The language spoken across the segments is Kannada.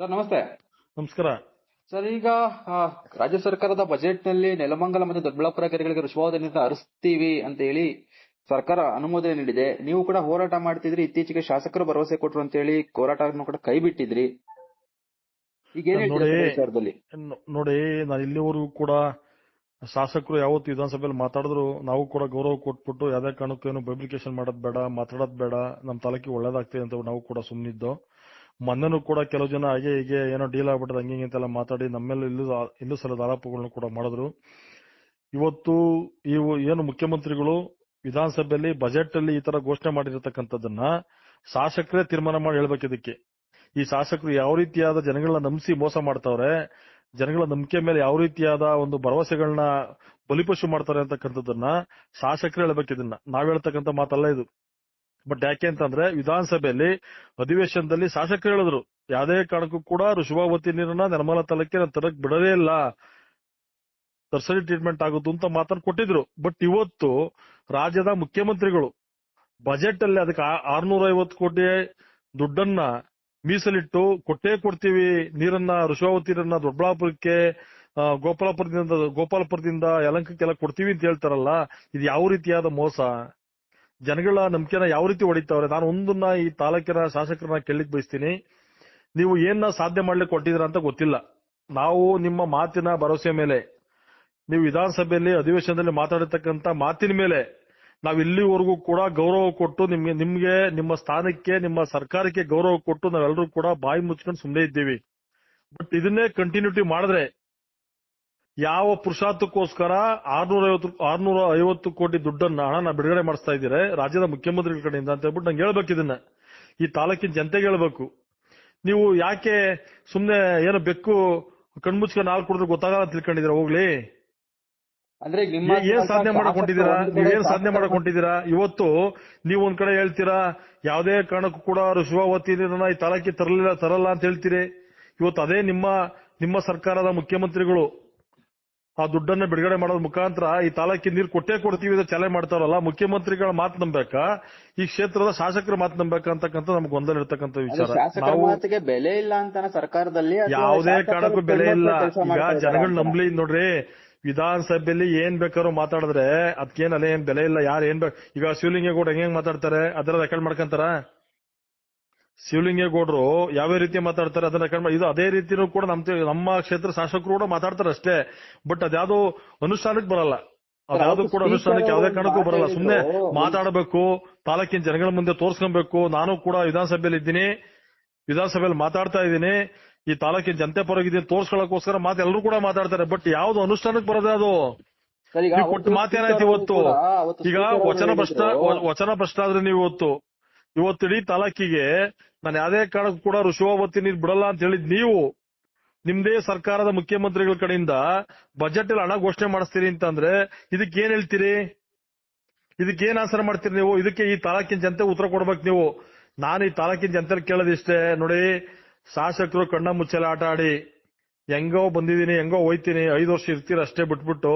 ಸರ್ ನಮಸ್ತೆ. ನಮಸ್ಕಾರ. ಸರ್ ಈಗ ಆ, ರಾಜ್ಯ ಸರ್ಕಾರದ ಬಜೆಟ್ ನಲ್ಲಿ ನೆಲಮಂಗಲ ಮತ್ತು ದೊಡ್ಡಬಳ್ಳಾಪುರ ಕೆರೆಗಳಿಗೆ ಋಷಭಾವತಿಯಿಂದ ಹರಿಸ್ತೀವಿ ಅಂತ ಹೇಳಿ ಸರ್ಕಾರ ಅನುಮೋದನೆ ನೀಡಿದೆ. ನೀವು ಕೂಡ ಹೋರಾಟ ಮಾಡ್ತಿದ್ರಿ, ಇತ್ತೀಚೆಗೆ ಶಾಸಕರು ಭರವಸೆ ಕೊಟ್ರು ಅಂತ ಹೇಳಿ ಹೋರಾಟವನ್ನು ಕೂಡ ಕೈ ಬಿಟ್ಟಿದ್ರಿ. ಈಗ ಏನ್ ಹೇಳ್ತೀರಾ ನೋಡಿ ಸರ್ ಈ ವಿಚಾರದಲ್ಲಿ? ನೋಡಿ ನಾನು ಇಲ್ಲಿವರೆಗೂ ಕೂಡ ಶಾಸಕರು ಯಾವತ್ತು ವಿಧಾನಸಭೆಯಲ್ಲಿ ಮಾತಾಡಿದ್ರು ನಾವು ಕೂಡ ಗೌರವ ಕೊಟ್ಬಿಟ್ಟು ಯಾವುದೇ ಕಾರಣಕ್ಕೂ ಏನು ಪಬ್ಲಿಕೇಶನ್ ಮಾಡೋದ್ ಬೇಡ, ಮಾತಾಡೋದ್ ಬೇಡ, ನಮ್ಮ ತಾಲೂಕಿಗೆ ಒಳ್ಳೇದಾಗ್ತದೆ ಅಂತ ನಾವು ಕೂಡ ಸುಮ್ಮನಿದ್ದು. ಮೊನ್ನೆನೂ ಕೂಡ ಕೆಲವು ಜನ ಹಾಗೆ ಹೀಗೆ ಏನೋ ಡೀಲ್ ಆಗ್ಬಿಟ್ಟದ ಹಂಗೆ ಹಿಂಗೆ ಅಂತೆಲ್ಲ ಮಾತಾಡಿ ನಮ್ಮೆಲ್ಲ ಇಲ್ಲೂ ಸಲದ ಆರೋಪಗಳನ್ನು ಕೂಡ ಮಾಡಿದ್ರು. ಇವತ್ತು ಇವು ಏನು ಮುಖ್ಯಮಂತ್ರಿಗಳು ವಿಧಾನಸಭೆಯಲ್ಲಿ ಬಜೆಟ್ ಅಲ್ಲಿ ಈ ತರ ಘೋಷಣೆ ಮಾಡಿರತಕ್ಕಂಥದ್ದನ್ನ ಶಾಸಕರೇ ತೀರ್ಮಾನ ಮಾಡಿ ಹೇಳ್ಬೇಕು. ಇದಕ್ಕೆ ಈ ಶಾಸಕರು ಯಾವ ರೀತಿಯಾದ ಜನಗಳನ್ನ ನಂಬಿಸಿ ಮೋಸ ಮಾಡ್ತಾವ್ರೆ, ಜನಗಳ ನಂಬಿಕೆ ಮೇಲೆ ಯಾವ ರೀತಿಯಾದ ಒಂದು ಭರವಸೆಗಳನ್ನ ಬಲಿಪಶು ಮಾಡ್ತಾರೆ ಅಂತಕ್ಕಂಥದ್ದನ್ನ ಶಾಸಕರು ಹೇಳ್ಬೇಕು. ಇದನ್ನ ನಾವ್ ಹೇಳ್ತಕ್ಕಂಥ ಮಾತಲ್ಲ ಇದು. ಬಟ್ ಯಾಕೆ ಅಂತಂದ್ರೆ ವಿಧಾನಸಭೆಯಲ್ಲಿ ಅಧಿವೇಶನದಲ್ಲಿ ಶಾಸಕರು ಹೇಳಿದ್ರು ಯಾವುದೇ ಕಾರಣಕ್ಕೂ ಕೂಡ ಋಷಭಾವತಿ ನೀರನ್ನ ನಿರ್ಮಲಾ ತಾಲೂಕಿಗೆ ನಾನು ತರಕ್ ಬಿಡದೇ ಇಲ್ಲ, ತರ್ಸರಿ ಟ್ರೀಟ್ಮೆಂಟ್ ಆಗುತ್ತು ಅಂತ ಮಾತನ್ನು ಕೊಟ್ಟಿದ್ರು. ಬಟ್ ಇವತ್ತು ರಾಜ್ಯದ ಮುಖ್ಯಮಂತ್ರಿಗಳು ಬಜೆಟ್ ಅಲ್ಲಿ ಅದಕ್ಕೆ 650 ಕೋಟಿ ದುಡ್ಡನ್ನ ಮೀಸಲಿಟ್ಟು ಕೊಟ್ಟೇ ಕೊಡ್ತೀವಿ ನೀರನ್ನ, ಋಷಭಾವತಿ ನೀರನ್ನ ದೊಡ್ಡಬಳ್ಳಾಪುರಕ್ಕೆ, ಗೋಪಾಲಪುರದಿಂದ ಯಲಹಂಕಕ್ಕೆಲ್ಲ ಕೊಡ್ತೀವಿ ಅಂತ ಹೇಳ್ತಾರಲ್ಲ, ಇದು ಯಾವ ರೀತಿಯಾದ ಮೋಸ? ಜನಗಳ ನಂಬಿಕೆನ ಯಾವ ರೀತಿ ಹೊಡಿತಾವ್ರೆ? ನಾನು ಒಂದನ್ನ ಈ ತಾಲೂಕಿನ ಶಾಸಕರನ್ನ ಕೇಳಲಿಕ್ಕೆ ಬಯಸ್ತೀನಿ. ನೀವು ಏನ ಸಾಧನೆ ಮಾಡ್ಲಿಕ್ಕೆ ಕೊಟ್ಟಿದ್ರ ಅಂತ ಗೊತ್ತಿಲ್ಲ. ನಾವು ನಿಮ್ಮ ಮಾತಿನ ಭರವಸೆ ಮೇಲೆ, ನೀವು ವಿಧಾನಸಭೆಯಲ್ಲಿ ಅಧಿವೇಶನದಲ್ಲಿ ಮಾತಾಡಿರ್ತಕ್ಕಂಥ ಮಾತಿನ ಮೇಲೆ ನಾವು ಇಲ್ಲಿವರೆಗೂ ಕೂಡ ಗೌರವ ಕೊಟ್ಟು ನಿಮ್ಗೆ ನಿಮ್ಮ ಸ್ಥಾನಕ್ಕೆ, ನಿಮ್ಮ ಸರ್ಕಾರಕ್ಕೆ ಗೌರವ ಕೊಟ್ಟು ನಾವೆಲ್ಲರೂ ಕೂಡ ಬಾಯಿ ಮುಚ್ಕೊಂಡು ಸುಮ್ಮನೆ ಇದ್ದೀವಿ. ಬಟ್ ಇದನ್ನೇ ಕಂಟಿನ್ಯೂಟಿ ಮಾಡಿದ್ರೆ ಯಾವ ಪುರುಷಾರ್ಥಕ್ಕೋಸ್ಕರ 650 ಕೋಟಿ ದುಡ್ಡನ್ನ ಹಣನ ಬಿಡುಗಡೆ ಮಾಡಿಸ್ತಾ ಇದ್ದೀರಾ ರಾಜ್ಯದ ಮುಖ್ಯಮಂತ್ರಿಗಳ ಕಡೆಯಿಂದ ಅಂತ ಹೇಳ್ಬಿಟ್ಟು ನಂಗೆ ಹೇಳ್ಬೇಕು. ಇದನ್ನ ಈ ತಾಲೂಕಿನ ಜನತೆಗೆ ಹೇಳ್ಬೇಕು. ನೀವು ಯಾಕೆ ಸುಮ್ನೆ ಏನೋ ಬೆಕ್ಕು ಕಣ್ಮುಚ್ಕೊಂಡು ಹಾಲು ಕುಡಿದ್ರೆ ಗೊತ್ತಾಗಲ್ಲ ಅಂತ ತಿಳ್ಕೊಂಡಿದ್ದೀರಾ? ಹೋಗ್ಲಿ, ಅಂದ್ರೆ ಏನ್ ಸಾಧನೆ ಮಾಡಕೊಂಡಿದ್ದೀರಾ? ನೀವೇನ್ ಸಾಧನೆ ಮಾಡಕೊಂಡಿದ್ದೀರಾ? ಇವತ್ತು ನೀವು ಒಂದ್ ಕಡೆ ಹೇಳ್ತೀರಾ ಯಾವುದೇ ಕಾರಣಕ್ಕೂ ಕೂಡ ಋಷಭಾವತಿ ನೀರನ್ನ ಈ ತಾಲೂಕಿಗೆ ತರಲ್ಲ ಅಂತ ಹೇಳ್ತೀರಿ. ಇವತ್ತು ಅದೇ ನಿಮ್ಮ ಸರ್ಕಾರದ ಮುಖ್ಯಮಂತ್ರಿಗಳು ಆ ದುಡ್ಡನ್ನ ಬಿಡುಗಡೆ ಮಾಡೋದ್ ಮುಖಾಂತರ ಈ ತಾಲೂಕಿನ ನೀರು ಕೊಟ್ಟೇ ಕೊಡ್ತೀವಿ ಅಂತ ಚಾಲನೆ ಮಾಡ್ತಾರಲ್ಲ, ಮುಖ್ಯಮಂತ್ರಿಗಳ ಮಾತು ನಂಬೇಕಾ, ಈ ಕ್ಷೇತ್ರದ ಶಾಸಕರ ಮಾತು ನಂಬೇಕಾ ಅಂತಕ್ಕಂಥ ನಮ್ಗೆ ಗೊಂದಲ ಇರ್ತಕ್ಕಂಥ ವಿಚಾರ. ಶಾಸಕರ ಮಾತಿಗೆ ಬೆಲೆ ಇಲ್ಲ ಅಂತಾನೆ ಸರ್ಕಾರದಲ್ಲಿ? ಯಾವುದೇ ಕಾರಣಕ್ಕೂ ಬೆಲೆ ಇಲ್ಲ. ಈಗ ಜನಗಳು ನಂಬ್ಲಿ. ನೋಡ್ರಿ, ವಿಧಾನಸಭೆಯಲ್ಲಿ ಏನ್ ಬೇಕಾದ್ರೂ ಮಾತಾಡಿದ್ರೆ ಅದಕ್ಕೇನ್ ಅಲ್ಲೇ ಏನ್ ಬೆಲೆ ಇಲ್ಲ. ಯಾರು ಏನ್ ಈಗ ಶಿವಲಿಂಗೇಗೌಡ ಹೆಂಗ್ ಮಾತಾಡ್ತಾರೆ ಅದರ ರೆಕಾರ್ಡ್ ಮಾಡ್ಕೊಂತಾರ? ಶಿವಲಿಂಗೇಗೌಡರು ಯಾವ ರೀತಿ ಮಾತಾಡ್ತಾರೆ ಅದನ್ನ ರೆಕಾರ್ಡ್ ಮಾಡಿ, ಇದು ಅದೇ ರೀತಿನೂ ಕೂಡ ನಮ್ಮ ಕ್ಷೇತ್ರ ಶಾಸಕರು ಕೂಡ ಮಾತಾಡ್ತಾರೆ ಅಷ್ಟೇ. ಬಟ್ ಅದ್ಯಾವುದು ಅನುಷ್ಠಾನಕ್ಕೆ ಬರಲ್ಲ. ಅದ್ಯಾವುದು ಕೂಡ ಅನುಷ್ಠಾನಕ್ಕೆ ಯಾವುದೇ ಕಾರಣಕ್ಕೂ ಬರಲ್ಲ. ಸುಮ್ನೆ ಮಾತಾಡಬೇಕು, ತಾಲೂಕಿನ ಜನಗಳ ಮುಂದೆ ತೋರ್ಸ್ಕೊಬೇಕು. ನಾನು ಕೂಡ ವಿಧಾನಸಭೆಯಲ್ಲಿ ಇದ್ದೀನಿ, ವಿಧಾನಸಭೆಯಲ್ಲಿ ಮಾತಾಡ್ತಾ ಇದ್ದೀನಿ, ಈ ತಾಲೂಕಿನ ಜನತೆ ಪರವಾಗಿದ್ದೀನಿ ತೋರ್ಸ್ಕೊಳ್ಳೋಕೋಸ್ಕರ ಮಾತು ಎಲ್ಲರೂ ಕೂಡ ಮಾತಾಡ್ತಾರೆ. ಬಟ್ ಯಾವ್ದು ಅನುಷ್ಠಾನಕ್ಕೆ ಬರೋದೇ ಅದು ಕೊಟ್ಟು ಮಾತೇನಾಯ್ತು ಇವತ್ತು? ಈಗ ವಚನ ಭ್ರಷ್ಟ ಆದ್ರೆ ನೀವು ಇವತ್ತಿಡೀ ತಾಲೂಕಿಗೆ ನಾನು ಯಾವುದೇ ಕಾರಣಕ್ಕೂ ಕೂಡ ಋಷಭಾವತಿ ನೀರು ಬಿಡಲ್ಲ ಅಂತ ಹೇಳಿದ್ ನೀವು ನಿಮ್ದೇ ಸರ್ಕಾರದ ಮುಖ್ಯಮಂತ್ರಿಗಳ ಕಡೆಯಿಂದ ಬಜೆಟ್ ಅಲ್ಲಿ ಹಣ ಘೋಷಣೆ ಮಾಡಿಸ್ತೀರಿ ಅಂತಂದ್ರೆ ಇದಕ್ಕೆ ಏನ್ ಹೇಳ್ತೀರಿ? ಇದಕ್ಕೆ ಏನ್ ಆನ್ಸರ್ ಮಾಡ್ತೀರಿ ನೀವು? ಇದಕ್ಕೆ ಈ ತಾಲೂಕಿನ ಜನತೆ ಉತ್ತರ ಕೊಡ್ಬೇಕು ನೀವು. ನಾನು ಈ ತಾಲೂಕಿನ ಜನತೆ ಕೇಳೋದಿಷ್ಟೇ, ನೋಡಿ, ಶಾಸಕರು ಕಣ್ಣ ಮುಚ್ಚಲೆ ಆಟ ಆಡಿ ಹೆಂಗೋ ಬಂದಿದ್ದೀನಿ, ಹೆಂಗೋ ಹೋಯ್ತೀನಿ, 5 ವರ್ಷ ಇರ್ತೀರ ಅಷ್ಟೇ, ಬಿಟ್ಬಿಟ್ಟು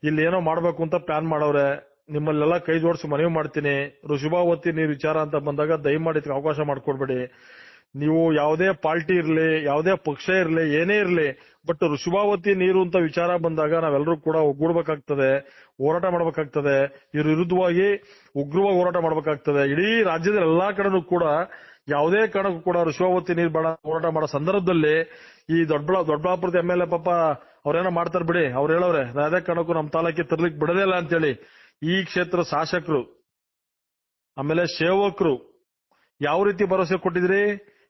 ಇಲ್ಲಿ ಏನೋ ಮಾಡ್ಬೇಕು ಅಂತ ಪ್ಲಾನ್ ಮಾಡವ್ರೆ. ನಿಮ್ಮಲ್ಲೆಲ್ಲ ಕೈ ಜೋಡಿಸಿ ಮನವಿ ಮಾಡ್ತೀನಿ, ಋಷಭಾವತಿ ನೀರು ವಿಚಾರ ಅಂತ ಬಂದಾಗ ದಯಮಾಡಿ ಅವಕಾಶ ಮಾಡ್ಕೊಡ್ಬೇಡಿ. ನೀವು ಯಾವುದೇ ಪಾರ್ಟಿ ಇರ್ಲಿ, ಯಾವುದೇ ಪಕ್ಷ ಇರ್ಲಿ, ಏನೇ ಇರ್ಲಿ, ಬಟ್ ಋಷಭಾವತಿ ನೀರು ಅಂತ ವಿಚಾರ ಬಂದಾಗ ನಾವೆಲ್ಲರೂ ಕೂಡ ಒಗ್ಗೂಡ್ಬೇಕಾಗ್ತದೆ, ಹೋರಾಟ ಮಾಡ್ಬೇಕಾಗ್ತದೆ, ಇದ್ರ ವಿರುದ್ಧವಾಗಿ ಉಗ್ರವಾಗಿ ಹೋರಾಟ ಮಾಡ್ಬೇಕಾಗ್ತದೆ. ಇಡೀ ರಾಜ್ಯದ ಎಲ್ಲಾ ಕಡೆನೂ ಕೂಡ ಯಾವುದೇ ಕಾರಣಕ್ಕೂ ಕೂಡ ಋಷಭಾವತಿ ನೀರು ಬೇಡ ಹೋರಾಟ ಮಾಡೋ ಸಂದರ್ಭದಲ್ಲಿ ಈ ದೊಡ್ಡಬಳ್ಳಾಪುರದ MLA ಪಾಪ ಅವ್ರೇನೋ ಮಾಡ್ತಾರ ಬಿಡಿ, ಅವ್ರು ಹೇಳವ್ರೆ ಯಾವುದೇ ಕಾರಣಕ್ಕೂ ನಮ್ಮ ತಾಲೂಕಿಗೆ ತರ್ಲಿಕ್ಕೆ ಬಿಡದೇ ಇಲ್ಲ ಅಂತೇಳಿ. ಈ ಕ್ಷೇತ್ರ ಶಾಸಕರು ಆಮೇಲೆ ಸೇವಕರು ಯಾವ ರೀತಿ ಭರವಸೆ ಕೊಟ್ಟಿದ್ರಿ?